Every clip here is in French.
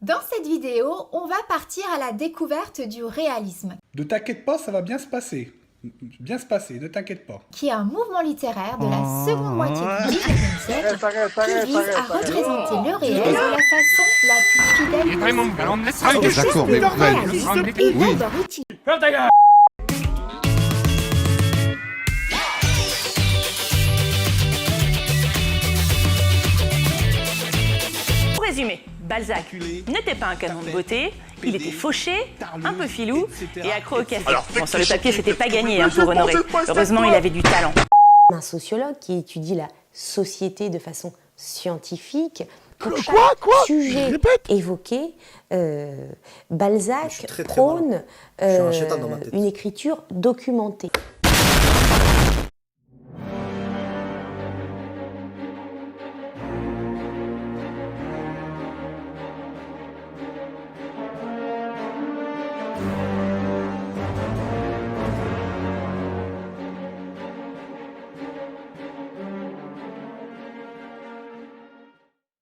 Dans cette vidéo, on va partir à la découverte du réalisme. Ne t'inquiète pas, ça va bien se passer. Bien se passer, ne t'inquiète pas. Qui est un mouvement littéraire de la seconde moitié du XIXe siècle qui vise à représenter le réel de la façon la plus fidèle possible. D'accord, mais Oui. Pour résumer, Balzac n'était pas un canon de beauté, il était fauché, un peu filou et accro au café. Bon, sur le papier, c'était pas gagné pour Honoré. Heureusement, il avait du talent. Un sociologue qui étudie la société de façon scientifique, pour chaque sujet évoqué, Balzac prône une écriture documentée.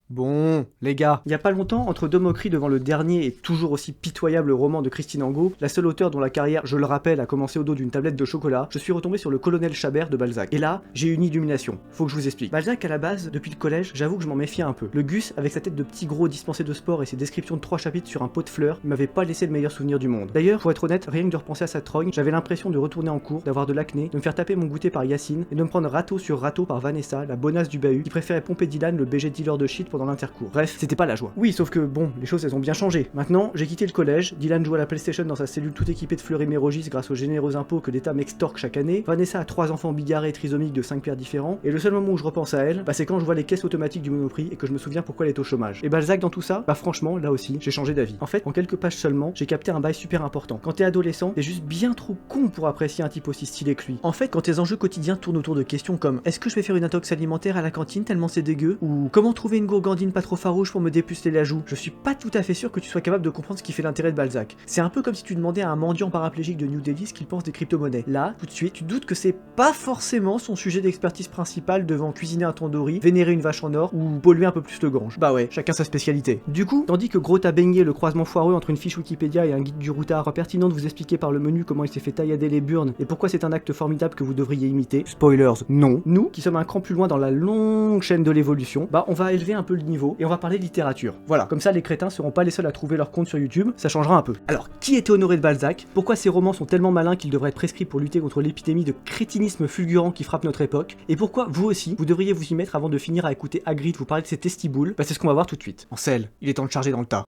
Bon, les gars, il y a pas longtemps, entre deux moqueries devant le dernier et toujours aussi pitoyable roman de Christine Angot, la seule auteure dont la carrière, je le rappelle, a commencé au dos d'une tablette de chocolat, je suis retombé sur le colonel Chabert de Balzac. Et là, j'ai une illumination. Faut que je vous explique. Balzac, à la base, depuis le collège, j'avoue que je m'en méfiais un peu. Le Gus, avec sa tête de petit gros dispensé de sport et ses descriptions de 3 chapitres sur un pot de fleurs, il m'avait pas laissé le meilleur souvenir du monde. D'ailleurs, pour être honnête, rien que de repenser à sa trogne, j'avais l'impression de retourner en cours, d'avoir de l'acné, de me faire taper mon goûter par Yacine, et de me prendre râteau sur râteau par Vanessa, la bonasse du bahut, qui préférait pomper Dylan, le BG dealer de shit pendant l'intercours. Bref, c'était pas la joie. Oui, sauf que bon, les choses elles ont bien changé. Maintenant, j'ai quitté le collège, Dylan joue à la PlayStation dans sa cellule tout équipée de fleurs émérogis grâce aux généreux impôts que l'État m'extorque chaque année. Vanessa a 3 enfants bigarrés et trisomiques de 5 pères différents, et le seul moment où je repense à elle, c'est quand je vois les caisses automatiques du Monoprix et que je me souviens pourquoi elle est au chômage. Et Balzac dans tout ça, franchement, là aussi, j'ai changé d'avis. En fait, en quelques pages seulement, j'ai capté un bail super important. Quand t'es adolescent, t'es juste bien trop con pour apprécier un type aussi stylé que lui. En fait, quand tes enjeux quotidiens tournent autour de questions comme est-ce que je vais faire une intox alimentaire à la cantine tellement c'est dégueu, ou comment trouver une gourgandine pas trop farouche pour me dépuceler la joue, je suis pas tout à fait sûr que tu sois capable de comprendre ce qui fait l'intérêt de Balzac. C'est un peu comme si tu demandais à un mendiant paraplégique de New Delhi ce qu'il pense des crypto-monnaies. Là, tout de suite, tu doutes que c'est pas forcément son sujet d'expertise principal devant cuisiner un tandoori, vénérer une vache en or ou polluer un peu plus le Gange. Bah ouais, chacun sa spécialité. Du coup, tandis que Gros t'a baigné le croisement foireux entre une fiche Wikipédia et un guide du routard pertinent de vous expliquer par le menu comment il s'est fait taillader les burnes et pourquoi c'est un acte formidable que vous devriez imiter, spoilers, non. Nous, qui sommes un cran plus loin dans la longue chaîne de l'évolution, on va élever un peu le niveau et on va parler littérature. Voilà, comme ça les crétins seront pas les seuls à trouver leur compte sur YouTube, ça changera un peu. Alors, qui était Honoré de Balzac? Pourquoi ces romans sont tellement malins qu'ils devraient être prescrits pour lutter contre l'épidémie de crétinisme fulgurant qui frappe notre époque? Et pourquoi, vous aussi, vous devriez vous y mettre avant de finir à écouter Hagrid vous parler de ses testiboules? C'est ce qu'on va voir tout de suite. Ansel, il est temps de charger dans le tas.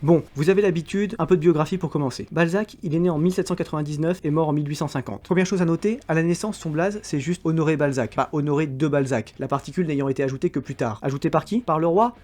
Bon, vous avez l'habitude, un peu de biographie pour commencer. Balzac, il est né en 1799 et mort en 1850. Première chose à noter, à la naissance, son blaze, c'est juste Honoré Balzac, pas Honoré de Balzac, la particule n'ayant été ajoutée que plus tard. Ajoutée par qui? Par le roi?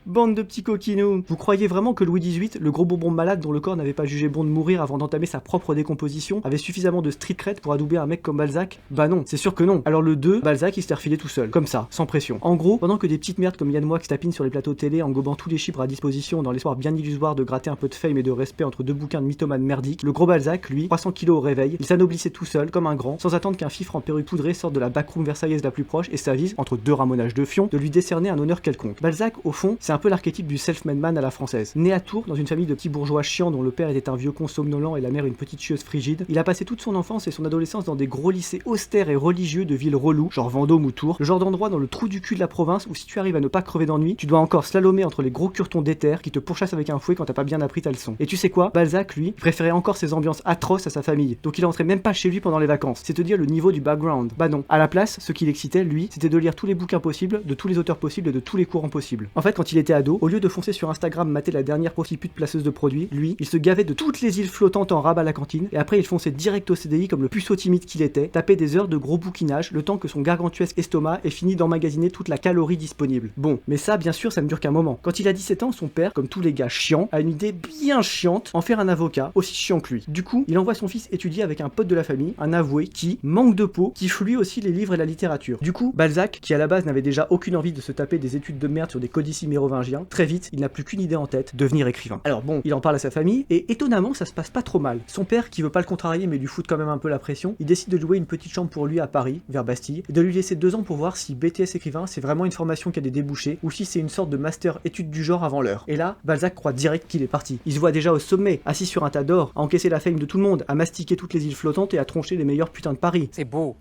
Bande de petits coquinous. Vous croyez vraiment que Louis XVIII, le gros bonbon malade dont le corps n'avait pas jugé bon de mourir avant d'entamer sa propre décomposition, avait suffisamment de street cred pour adouber un mec comme Balzac? Bah non, c'est sûr que non. Alors le 2, Balzac il s'est refilé tout seul, comme ça, sans pression. En gros, pendant que des petites merdes comme Yann Moix tapinent sur les plateaux télé en gobant tous les chiffres à disposition dans l'espoir bien illusoire de gratter un peu de fame et de respect entre 2 bouquins de mythomanes merdiques, le gros Balzac, lui, 300 kilos au réveil, il s'anoblissait tout seul, comme un grand, sans attendre qu'un fifre en perruque poudrée sorte de la backroom versaillaise la plus proche et s'avise, entre 2 ramonages de fion, de lui décerner un honneur quelconque. Balzac, au fond, c'est un peu l'archétype du self-made man à la française. Né à Tours, dans une famille de petits bourgeois chiants dont le père était un vieux con somnolent et la mère une petite chieuse frigide, il a passé toute son enfance et son adolescence dans des gros lycées austères et religieux de villes reloues, genre Vendôme ou Tours, le genre d'endroit dans le trou du cul de la province où si tu arrives à ne pas crever d'ennui, tu dois encore slalomer entre les gros curtons d'éther qui te pourchassent avec un fouet quand t'as pas bien appris ta leçon. Et tu sais quoi? Balzac, lui, préférait encore ces ambiances atroces à sa famille, donc il rentrait même pas chez lui pendant les vacances. C'est te dire le niveau du background. Bah non. À la place, ce qui l'excitait, lui, c'était de lire tous les bouquins possibles, de tous les auteurs possibles et de tous les courants possibles. En fait, quand il était ado, au lieu de foncer sur Instagram mater la dernière prostituée placeuse de produits, lui, il se gavait de toutes les îles flottantes en rab à la cantine, et après il fonçait direct au CDI comme le puceau timide qu'il était, tapait des heures de gros bouquinage, le temps que son gargantuesque estomac ait fini d'emmagasiner toute la calorie disponible. Bon, mais ça, bien sûr, ça ne dure qu'un moment. Quand il a 17 ans, son père, comme tous les gars chiants, a une idée bien chiante, en faire un avocat, aussi chiant que lui. Du coup, il envoie son fils étudier avec un pote de la famille, un avoué, qui, manque de peau, kiffe lui aussi les livres et la littérature. Du coup, Balzac, qui à la base n'avait déjà aucune envie de se taper des études de merde sur des codices mérovingien, très vite, il n'a plus qu'une idée en tête, devenir écrivain. Alors bon, il en parle à sa famille, et étonnamment, ça se passe pas trop mal. Son père, qui veut pas le contrarier mais lui fout quand même un peu la pression, il décide de louer une petite chambre pour lui à Paris, vers Bastille, et de lui laisser 2 ans pour voir si BTS écrivain c'est vraiment une formation qui a des débouchés, ou si c'est une sorte de master étude du genre avant l'heure. Et là, Balzac croit direct qu'il est parti. Il se voit déjà au sommet, assis sur un tas d'or, à encaisser la fame de tout le monde, à mastiquer toutes les îles flottantes et à troncher les meilleurs putains de Paris. C'est beau,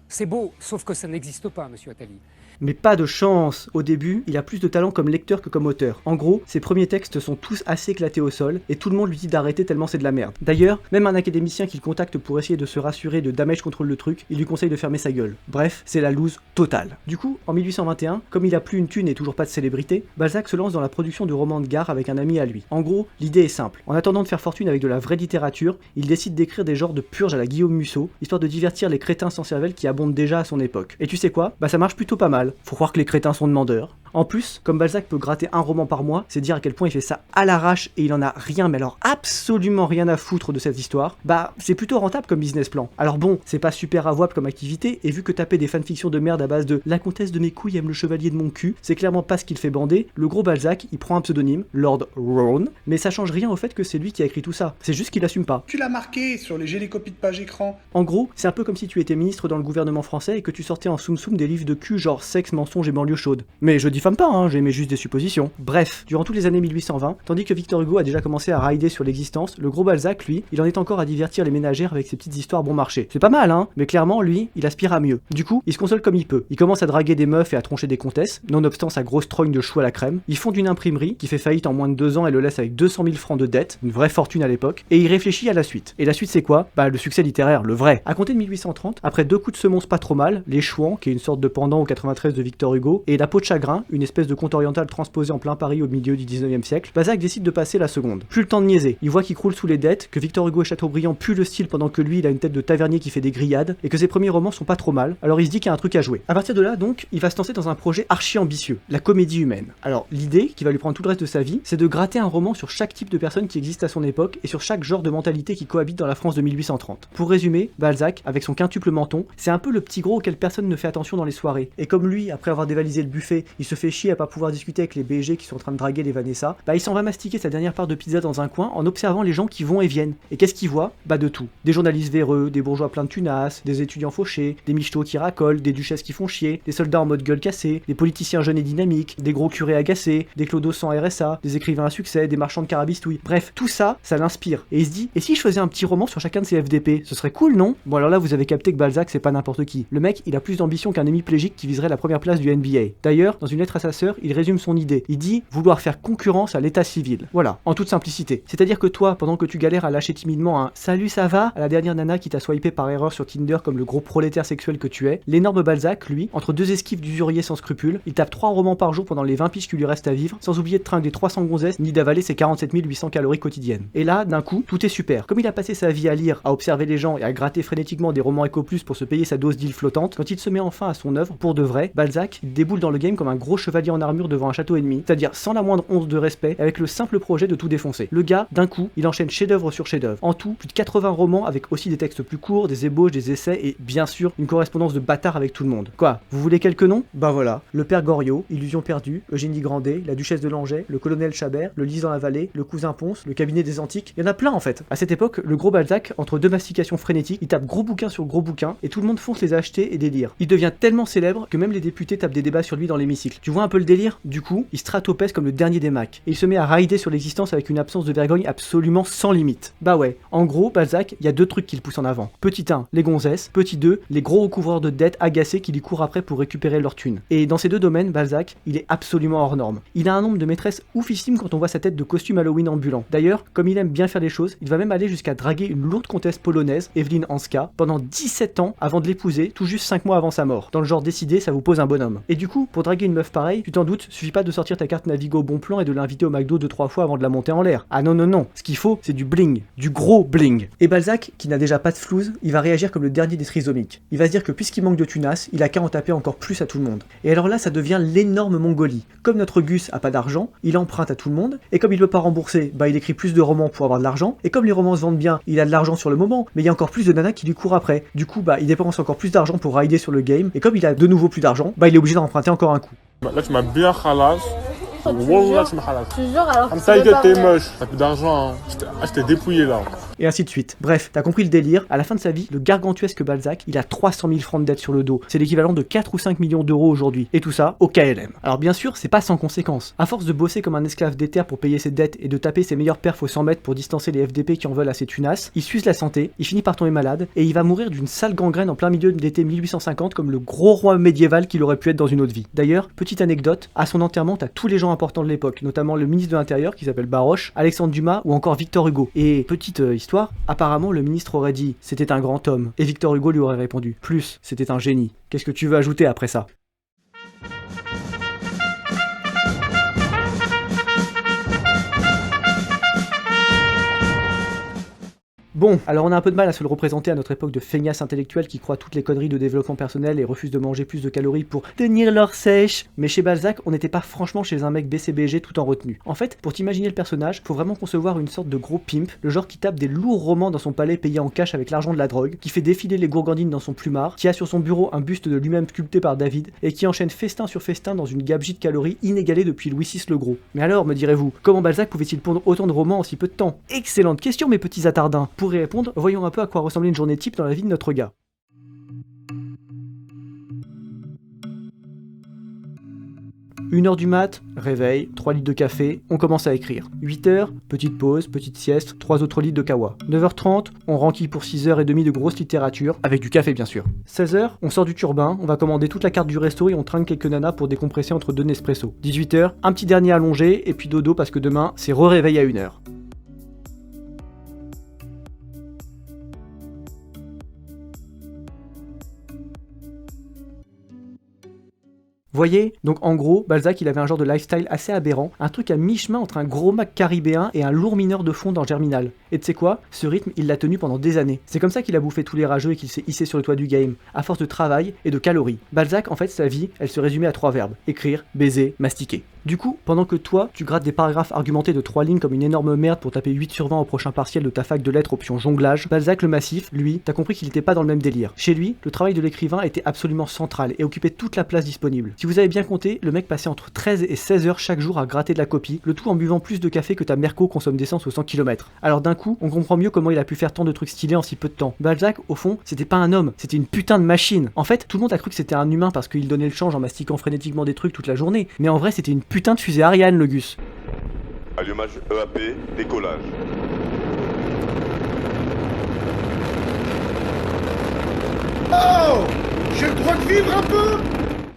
sauf que ça n'existe pas, monsieur Attali. Mais pas de chance. Au début, il a plus de talent comme lecteur que comme auteur. En gros, ses premiers textes sont tous assez éclatés au sol, et tout le monde lui dit d'arrêter tellement c'est de la merde. D'ailleurs, même un académicien qu'il contacte pour essayer de se rassurer de damage contrôle le truc, il lui conseille de fermer sa gueule. Bref, c'est la loose totale. Du coup, en 1821, comme il a plus une thune et toujours pas de célébrité, Balzac se lance dans la production de romans de gare avec un ami à lui. En gros, l'idée est simple. En attendant de faire fortune avec de la vraie littérature, il décide d'écrire des genres de purge à la Guillaume Musso, histoire de divertir les crétins sans cervelle qui abondent déjà à son époque. Et tu sais quoi ? Bah ça marche plutôt pas mal. Faut croire que les crétins sont demandeurs. En plus, comme Balzac peut gratter un roman par mois, c'est dire à quel point il fait ça à l'arrache et il en a rien, mais alors absolument rien à foutre de cette histoire, bah c'est plutôt rentable comme business plan. Alors bon, c'est pas super avouable comme activité, et vu que taper des fanfictions de merde à base de la comtesse de mes couilles aime le chevalier de mon cul, c'est clairement pas ce qu'il fait bander, le gros Balzac, il prend un pseudonyme, Lord Roan, mais ça change rien au fait que c'est lui qui a écrit tout ça, c'est juste qu'il assume pas. Tu l'as marqué sur les gélicopies de page écran. En gros, c'est un peu comme si tu étais ministre dans le gouvernement français et que tu sortais en soum-soum des livres de cul genre sexe, mensonge et banlieue chaude. Mais je diffame pas, hein, j'aimais juste des suppositions. Bref, durant toutes les années 1820, tandis que Victor Hugo a déjà commencé à rider sur l'existence, le gros Balzac, lui, il en est encore à divertir les ménagères avec ses petites histoires bon marché. C'est pas mal, hein, mais clairement, lui, il aspire à mieux. Du coup, il se console comme il peut. Il commence à draguer des meufs et à troncher des comtesses, nonobstant sa grosse trogne de chou à la crème. Il fonde une imprimerie qui fait faillite en moins de 2 ans et le laisse avec 200 000 francs de dette, une vraie fortune à l'époque, et il réfléchit à la suite. Et la suite, c'est quoi ? Bah, le succès littéraire, le vrai. À compter de 1830, après 2 coups de semonce pas trop mal, Les Chouans, qui est une sorte de pendant au 93 de Victor Hugo, et La Peau de Chagrin, une espèce de conte oriental transposé en plein Paris au milieu du 19e siècle, Balzac décide de passer la seconde. Plus le temps de niaiser, il voit qu'il croule sous les dettes, que Victor Hugo et Chateaubriand puent le style pendant que lui il a une tête de tavernier qui fait des grillades, et que ses premiers romans sont pas trop mal, alors il se dit qu'il y a un truc à jouer. À partir de là donc, il va se lancer dans un projet archi ambitieux, la comédie humaine. Alors l'idée, qui va lui prendre tout le reste de sa vie, c'est de gratter un roman sur chaque type de personne qui existe à son époque, et sur chaque genre de mentalité qui cohabite dans la France de 1830. Pour résumer, Balzac, avec son quintuple menton, c'est un peu le petit gros auquel personne ne fait attention dans les soirées, et comme lui, après avoir dévalisé le buffet, il se fait chier à pas pouvoir discuter avec les BG qui sont en train de draguer les Vanessa, bah il s'en va mastiquer sa dernière part de pizza dans un coin en observant les gens qui vont et viennent. Et qu'est-ce qu'il voit ? Bah de tout. Des journalistes véreux, des bourgeois pleins de tunasses, des étudiants fauchés, des michetots qui racolent, des duchesses qui font chier, des soldats en mode gueule cassée, des politiciens jeunes et dynamiques, des gros curés agacés, des clodos sans RSA, des écrivains à succès, des marchands de carabistouilles. Bref, tout ça, ça l'inspire. Et il se dit, et si je faisais un petit roman sur chacun de ces FDP ? Ce serait cool, non ? Bon alors là vous avez capté que Balzac c'est pas n'importe qui. Le mec, il a plus d'ambition qu'un hémiplégique qui viserait la première place du NBA. D'ailleurs, dans une lettre à sa sœur, il résume son idée. Il dit vouloir faire concurrence à l'état civil. Voilà, en toute simplicité. C'est-à-dire que toi, pendant que tu galères à lâcher timidement un « Salut, ça va ?» à la dernière nana qui t'a swipé par erreur sur Tinder comme le gros prolétaire sexuel que tu es, l'énorme Balzac, lui, entre 2 esquives d'usurier sans scrupules, il tape 3 romans par jour pendant les 20 piges qui lui restent à vivre, sans oublier de tringler 300 gonzesses ni d'avaler ses 47 800 calories quotidiennes. Et là, d'un coup, tout est super. Comme il a passé sa vie à lire, à observer les gens et à gratter frénétiquement des romans Eco Plus pour se payer sa dose d'île flottante, quand il se met enfin à son œuvre, pour de vrai, Balzac, il déboule dans le game comme un gros chevalier en armure devant un château ennemi, c'est-à-dire sans la moindre once de respect, avec le simple projet de tout défoncer. Le gars, d'un coup, il enchaîne chef-d'œuvre sur chef-d'œuvre. En tout, plus de 80 romans avec aussi des textes plus courts, des ébauches, des essais et bien sûr une correspondance de bâtard avec tout le monde. Quoi, vous voulez quelques noms ? Bah voilà, le père Goriot, Illusion perdue, Eugénie Grandet, la duchesse de Langeais, le colonel Chabert, le lys dans la vallée, le cousin Ponce, le cabinet des antiques, il y en a plein en fait. À cette époque, le gros Balzac, entre 2 mastications frénétiques, il tape gros bouquin sur gros bouquin et tout le monde fonce les acheter et les lire. Il devient tellement célèbre que même les députés tapent des débats sur lui dans l'hémicycle. Tu vois un peu le délire ? Du coup, il stratopèse comme le dernier des Macs et il se met à rider sur l'existence avec une absence de vergogne absolument sans limite. Bah ouais, en gros, Balzac, il y a 2 trucs qu'il pousse en avant. Petit 1, les gonzesses. Petit 2, les gros recouvreurs de dettes agacés qui lui courent après pour récupérer leur thune. Et dans ces 2 domaines, Balzac, il est absolument hors norme. Il a un nombre de maîtresses oufissime quand on voit sa tête de costume Halloween ambulant. D'ailleurs, comme il aime bien faire les choses, il va même aller jusqu'à draguer une lourde comtesse polonaise, Evelyne Hanska, pendant 17 ans avant de l'épouser, tout juste 5 mois avant sa mort. Dans le genre décidé, ça vous pose un bonhomme. Et du coup, pour draguer une meuf pareille, tu t'en doutes, suffit pas de sortir ta carte Navigo au bon plan et de l'inviter au McDo 2-3 fois avant de la monter en l'air. Ah non non non, ce qu'il faut, c'est du bling, du gros bling. Et Balzac, qui n'a déjà pas de flouze, il va réagir comme le dernier des trisomiques. Il va se dire que puisqu'il manque de tunas, il a qu'à en taper encore plus à tout le monde. Et alors là, ça devient l'énorme Mongolie. Comme notre Gus a pas d'argent, il emprunte à tout le monde, et comme il veut pas rembourser, bah il écrit plus de romans pour avoir de l'argent, et comme les romans se vendent bien, il a de l'argent sur le moment, mais il y a encore plus de nanas qui lui courent après. Du coup, bah il dépense encore plus d'argent pour rider sur le game, et comme il a de nouveau plus d'argent, bah il est obligé d'emprunter encore un coup. Là tu m'as bien khalash, montre, tu jures alors que c'est pas vrai. moche, t'as plus d'argent, hein. Je t'ai dépouillé là. Et ainsi de suite. Bref, t'as compris le délire. À la fin de sa vie, le gargantuesque Balzac, il a 300 000 francs de dette sur le dos. C'est l'équivalent de 4 ou 5 millions d'euros aujourd'hui. Et tout ça au KLM. Alors bien sûr, c'est pas sans conséquences. À force de bosser comme un esclave déter pour payer ses dettes et de taper ses meilleurs perfs au 100 mètres pour distancer les FDP qui en veulent à ses tunasses, il s'use la santé, il finit par tomber malade et il va mourir d'une sale gangrène en plein milieu de l'été 1850 comme le gros roi médiéval qu'il aurait pu être dans une autre vie. D'ailleurs, petite anecdote, à son enterrement, t'as tous les gens importants de l'époque, notamment le ministre de l'Intérieur qui s'appelle Baroche, Alexandre Dumas ou encore Victor Hugo. Et petite histoire, apparemment le ministre aurait dit « c'était un grand homme » et Victor Hugo lui aurait répondu « plus, c'était un génie ». Qu'est-ce que tu veux ajouter après ça ? Bon, alors on a un peu de mal à se le représenter à notre époque de feignasses intellectuels qui croient toutes les conneries de développement personnel et refusent de manger plus de calories pour tenir leur sèche. Mais chez Balzac, on n'était pas franchement chez un mec BCBG tout en retenue. En fait, pour t'imaginer le personnage, faut vraiment concevoir une sorte de gros pimp, le genre qui tape des lourds romans dans son palais payé en cash avec l'argent de la drogue, qui fait défiler les gourgandines dans son plumard, qui a sur son bureau un buste de lui-même sculpté par David, et qui enchaîne festin sur festin dans une gabegie de calories inégalée depuis Louis VI le Gros. Mais alors, me direz-vous, comment Balzac pouvait-il pondre autant de romans en si peu de temps ? Excellente question mes petits attardins. Pour y répondre, voyons un peu à quoi ressemblait une journée type dans la vie de notre gars. 1h du mat, réveil, 3 litres de café, on commence à écrire. 8h, petite pause, petite sieste, 3 autres litres de kawa. 9h30, on renquille pour 6h30 de grosse littérature, avec du café bien sûr. 16h, on sort du turbin, on va commander toute la carte du resto et on trinque quelques nanas pour décompresser entre 2 Nespresso. 18h, un petit dernier allongé, et puis dodo parce que demain, c'est re-réveil à 1h. Voyez, donc en gros, Balzac il avait un genre de lifestyle assez aberrant, un truc à mi-chemin entre un gros Mac caribéen et un lourd mineur de fond dans Germinal. Et tu sais quoi, ce rythme il l'a tenu pendant des années. C'est comme ça qu'il a bouffé tous les rageux et qu'il s'est hissé sur le toit du game, à force de travail et de calories. Balzac en fait sa vie, elle se résumait à 3 verbes, écrire, baiser, mastiquer. Du coup, pendant que toi, tu grattes des paragraphes argumentés de 3 lignes comme une énorme merde pour taper 8 sur 20 au prochain partiel de ta fac de lettres option jonglage, Balzac le massif, lui, t'as compris qu'il était pas dans le même délire. Chez lui, le travail de l'écrivain était absolument central et occupait toute la place disponible. Si vous avez bien compté, le mec passait entre 13 et 16 heures chaque jour à gratter de la copie, le tout en buvant plus de café que ta Merco consomme d'essence aux 100 km. Alors d'un coup, on comprend mieux comment il a pu faire tant de trucs stylés en si peu de temps. Balzac, au fond, c'était pas un homme, c'était une putain de machine. En fait, tout le monde a cru que c'était un humain parce qu'il donnait le change en mastiquant frénétiquement des trucs toute la journée, mais en vrai c'était une putain de fusée Ariane le Gus. Allumage EAP, décollage. Oh, j'ai le droit de vivre un peu.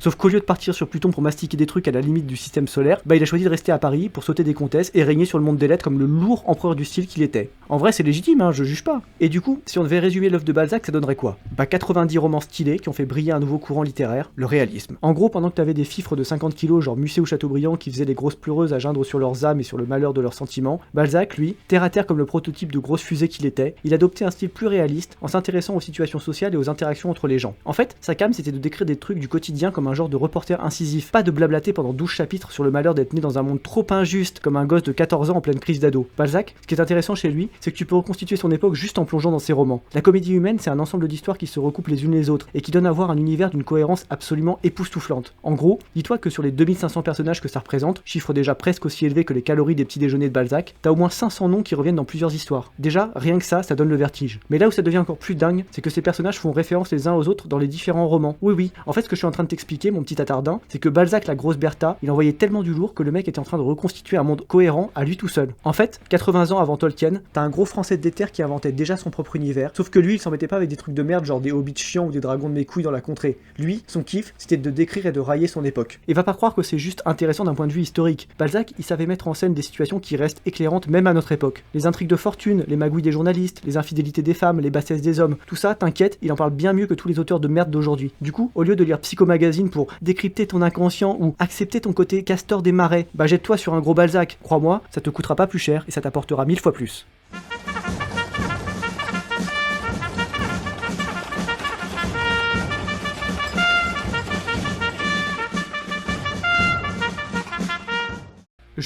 Sauf qu'au lieu de partir sur Pluton pour mastiquer des trucs à la limite du système solaire, il a choisi de rester à Paris pour sauter des comtesses et régner sur le monde des lettres comme le lourd empereur du style qu'il était. En vrai c'est légitime, hein, je juge pas. Et du coup, si on devait résumer l'œuvre de Balzac, ça donnerait quoi ? 90 romans stylés qui ont fait briller un nouveau courant littéraire, le réalisme. En gros, pendant que t'avais des fifres de 50 kilos genre Musset ou Chateaubriand qui faisaient les grosses pleureuses à geindre sur leurs âmes et sur le malheur de leurs sentiments, Balzac, lui, terre à terre comme le prototype de grosse fusée qu'il était, il adoptait un style plus réaliste en s'intéressant aux situations sociales et aux interactions entre les gens. En fait, sa came c'était de décrire des trucs du quotidien comme un genre de reporter incisif, pas de blablater pendant 12 chapitres sur le malheur d'être né dans un monde trop injuste comme un gosse de 14 ans en pleine crise d'ado. Balzac, ce qui est intéressant chez lui, c'est que tu peux reconstituer son époque juste en plongeant dans ses romans. La comédie humaine, c'est un ensemble d'histoires qui se recoupent les unes les autres et qui donne à voir un univers d'une cohérence absolument époustouflante. En gros, dis-toi que sur les 2500 personnages que ça représente, chiffre déjà presque aussi élevé que les calories des petits déjeuners de Balzac, t'as au moins 500 noms qui reviennent dans plusieurs histoires. Déjà, rien que ça donne le vertige. Mais là où ça devient encore plus dingue, c'est que ces personnages font référence les uns aux autres dans les différents romans. Oui, en fait ce que je suis en train de t'expliquer, mon petit attardin, c'est que Balzac, la grosse Bertha, il envoyait tellement du lourd que le mec était en train de reconstituer un monde cohérent à lui tout seul. En fait, 80 ans avant Tolkien, t'as un gros français de déter qui inventait déjà son propre univers, sauf que lui, il s'embêtait pas avec des trucs de merde genre des hobbits chiants ou des dragons de mes couilles dans la contrée. Lui, son kiff, c'était de décrire et de railler son époque. Et va pas croire que c'est juste intéressant d'un point de vue historique. Balzac, il savait mettre en scène des situations qui restent éclairantes même à notre époque. Les intrigues de fortune, les magouilles des journalistes, les infidélités des femmes, les bassesses des hommes, tout ça, t'inquiète, il en parle bien mieux que tous les auteurs de merde d'aujourd'hui. Du coup, au lieu de lire Psycho Magazine pour décrypter ton inconscient ou accepter ton côté castor des marais, bah jette-toi sur un gros Balzac. Crois-moi, ça te coûtera pas plus cher et ça t'apportera 1000 fois plus.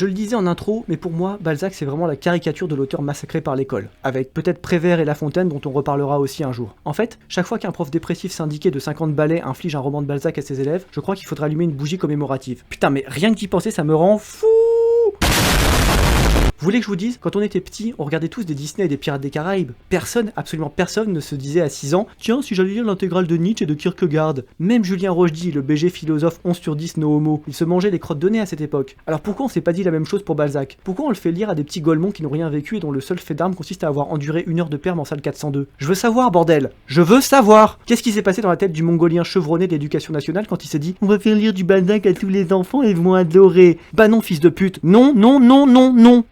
Je le disais en intro, mais pour moi, Balzac c'est vraiment la caricature de l'auteur massacré par l'école, avec peut-être Prévert et La Fontaine dont on reparlera aussi un jour. En fait, chaque fois qu'un prof dépressif syndiqué de 50 ballets inflige un roman de Balzac à ses élèves, je crois qu'il faudra allumer une bougie commémorative. Putain, mais rien que d'y penser, ça me rend fou. Vous voulez que je vous dise, quand on était petit, on regardait tous des Disney et des Pirates des Caraïbes. Personne, absolument personne ne se disait à 6 ans « Tiens, si j'allais lire l'intégrale de Nietzsche et de Kierkegaard ». Même Julien Rochdy, le BG philosophe 11 sur 10 no homo, il se mangeait les crottes de nez à cette époque. Alors pourquoi on s'est pas dit la même chose pour Balzac? Pourquoi on le fait lire à des petits golemons qui n'ont rien vécu et dont le seul fait d'armes consiste à avoir enduré 1 heure de perme en salle 402? Je veux savoir, bordel! Je veux savoir! Qu'est-ce qui s'est passé dans la tête du mongolien chevronné de l'éducation nationale quand il s'est dit « On va faire lire du Balzac à tous les enfants et ils vont adorer ». Bah non, fils de pute! Non, non, non, non, non!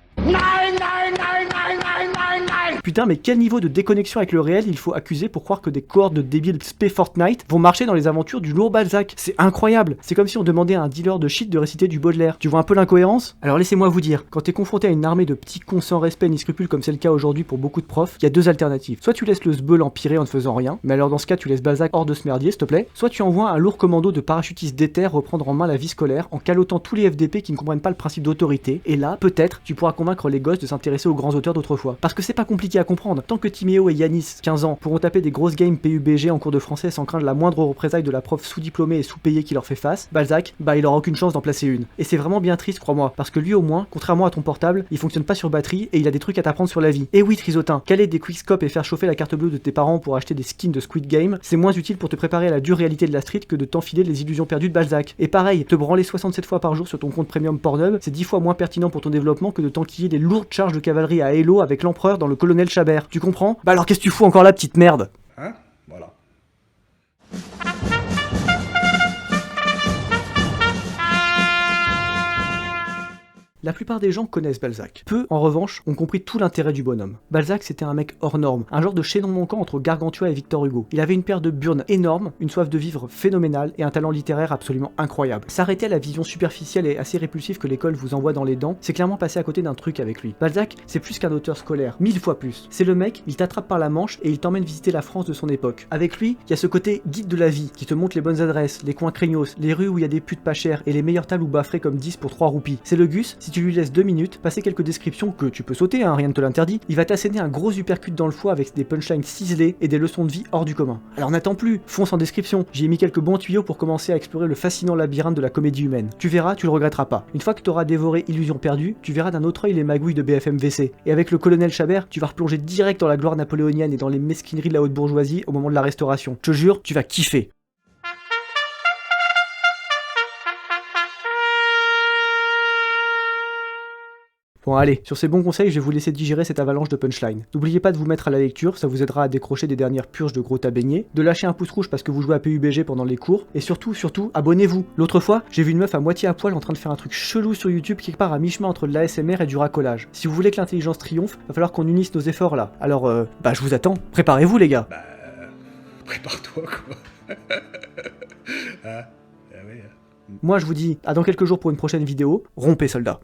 Putain, mais quel niveau de déconnexion avec le réel il faut accuser pour croire que des cohortes de débiles spé Fortnite vont marcher dans les aventures du lourd Balzac? C'est incroyable. C'est comme si on demandait à un dealer de shit de réciter du Baudelaire. Tu vois un peu l'incohérence? Alors laissez-moi vous dire, quand t'es confronté à une armée de petits cons sans respect ni scrupules comme c'est le cas aujourd'hui pour beaucoup de profs, il y a deux alternatives. Soit tu laisses le sbeul empirer en ne faisant rien, mais alors dans ce cas tu laisses Balzac hors de ce merdier s'il te plaît, soit tu envoies un lourd commando de parachutistes d'éther reprendre en main la vie scolaire en calotant tous les FDP qui ne comprennent pas le principe d'autorité, et là, peut-être, tu pourras convaincre les gosses de s'intéresser aux grands auteurs d'autrefois. Parce que c'est pas compliqué à comprendre. Tant que Timéo et Yanis, 15 ans, pourront taper des grosses games PUBG en cours de français sans craindre la moindre représaille de la prof sous-diplômée et sous-payée qui leur fait face, Balzac, bah il aura aucune chance d'en placer une. Et c'est vraiment bien triste, crois-moi, parce que lui au moins, contrairement à ton portable, il fonctionne pas sur batterie et il a des trucs à t'apprendre sur la vie. Et oui, Trisotin, caler des quickscopes et faire chauffer la carte bleue de tes parents pour acheter des skins de Squid Game, c'est moins utile pour te préparer à la dure réalité de la street que de t'enfiler les illusions perdues de Balzac. Et pareil, te branler 67 fois par jour sur ton compte premium Pornhub, c'est 10 fois moins pertinent pour ton développement que de t'enquiller des lourdes charges de cavalerie à Hello avec l'empereur dans le colonel Chabert. Tu comprends? Bah alors qu'est-ce que tu fous encore là, petite merde? Hein? Voilà. La plupart des gens connaissent Balzac. Peu, en revanche, ont compris tout l'intérêt du bonhomme. Balzac, c'était un mec hors norme, un genre de chaînon manquant entre Gargantua et Victor Hugo. Il avait une paire de burnes énormes, une soif de vivre phénoménale et un talent littéraire absolument incroyable. S'arrêter à la vision superficielle et assez répulsive que l'école vous envoie dans les dents, c'est clairement passer à côté d'un truc avec lui. Balzac, c'est plus qu'un auteur scolaire, 1000 fois plus. C'est le mec, il t'attrape par la manche et il t'emmène visiter la France de son époque. Avec lui, il y a ce côté guide de la vie qui te montre les bonnes adresses, les coins craignos, les rues où il y a des putes pas chères et les meilleurs talouba frais comme 10 pour 3 roupies. C'est le Gus, si tu lui laisses 2 minutes, passer quelques descriptions que tu peux sauter, hein, rien ne te l'interdit, il va t'asséner un gros uppercut dans le foie avec des punchlines ciselées et des leçons de vie hors du commun. Alors n'attends plus, fonce en description, j'y ai mis quelques bons tuyaux pour commencer à explorer le fascinant labyrinthe de la comédie humaine. Tu verras, tu le regretteras pas. Une fois que t'auras dévoré Illusion perdue, tu verras d'un autre œil les magouilles de BFM WC. Et avec le colonel Chabert, tu vas replonger direct dans la gloire napoléonienne et dans les mesquineries de la haute bourgeoisie au moment de la Restauration. Je te jure, tu vas kiffer. Bon allez, sur ces bons conseils, je vais vous laisser digérer cette avalanche de punchline. N'oubliez pas de vous mettre à la lecture, ça vous aidera à décrocher des dernières purges de gros tas baignés, de lâcher un pouce rouge parce que vous jouez à PUBG pendant les cours, et surtout, abonnez-vous. L'autre fois, j'ai vu une meuf à moitié à poil en train de faire un truc chelou sur YouTube quelque part à mi-chemin entre de l'ASMR et du racolage. Si vous voulez que l'intelligence triomphe, va falloir qu'on unisse nos efforts là. Alors, je vous attends. Préparez-vous les gars. Prépare-toi quoi. Ah, oui. Moi je vous dis à dans quelques jours pour une prochaine vidéo. Rompez soldats.